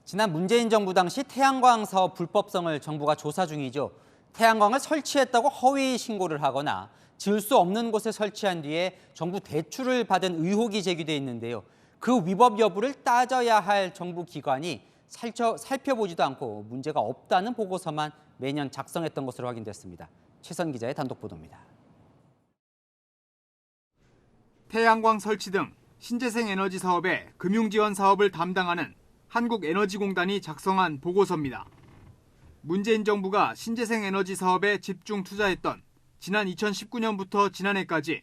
지난 문재인 정부 당시 태양광 사업 불법성을 정부가 조사 중이죠. 태양광을 설치했다고 허위 신고를 하거나 지을 수 없는 곳에 설치한 뒤에 정부 대출을 받은 의혹이 제기돼 있는데요. 그 위법 여부를 따져야 할 정부 기관이 살펴보지도 않고 문제가 없다는 보고서만 매년 작성했던 것으로 확인됐습니다. 최선 기자의 단독 보도입니다. 태양광 설치 등 신재생 에너지 사업의 금융지원 사업을 담당하는 한국에너지공단이 작성한 보고서입니다. 문재인 정부가 신재생 에너지 사업에 집중 투자했던 지난 2019년부터 지난해까지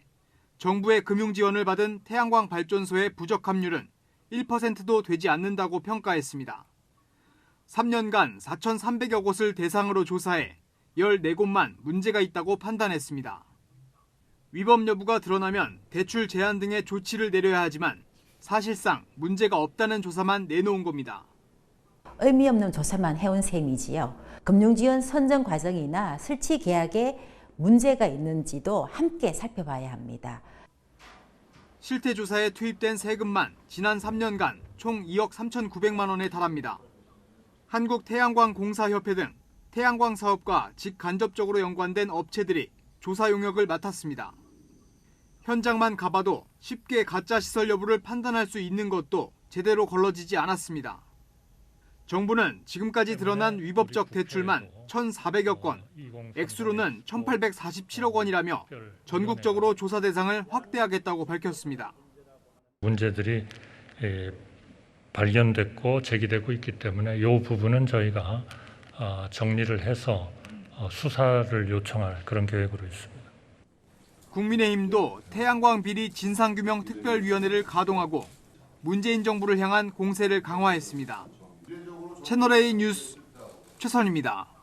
정부의 금융 지원을 받은 태양광 발전소의 부적 합률은 1%도 되지 않는다고 평가했습니다. 3년간 4,300여 곳을 대상으로 조사해 14곳만 문제가 있다고 판단했습니다. 위법 여부가 드러나면 대출 제한 등의 조치를 내려야 하지만 사실상 문제가 없다는 조사만 내놓은 겁니다. 의미 없는 조사만 해온 셈이지요. 금융지원 선정 과정이나 설치 계약에 문제가 있는지도 함께 살펴봐야 합니다. 실태 조사에 투입된 세금만 지난 3년간 총 2억 3,900만 원에 달합니다. 한국태양광공사협회 등 태양광 사업과 직간접적으로 연관된 업체들이 조사 용역을 맡았습니다. 현장만 가봐도 쉽게 가짜 시설 여부를 판단할 수 있는 것도 제대로 걸러지지 않았습니다. 정부는 지금까지 드러난 위법적 대출만 1,400여 건, 액수로는 1,847억 원이라며 전국적으로 조사 대상을 확대하겠다고 밝혔습니다. 문제들이 발견됐고 제기되고 있기 때문에 이 부분은 저희가 정리를 해서 수사를 요청할 그런 계획으로 있습니다. 국민의힘도 태양광 비리 진상규명 특별위원회를 가동하고 문재인 정부를 향한 공세를 강화했습니다. 채널A 뉴스 최선입니다.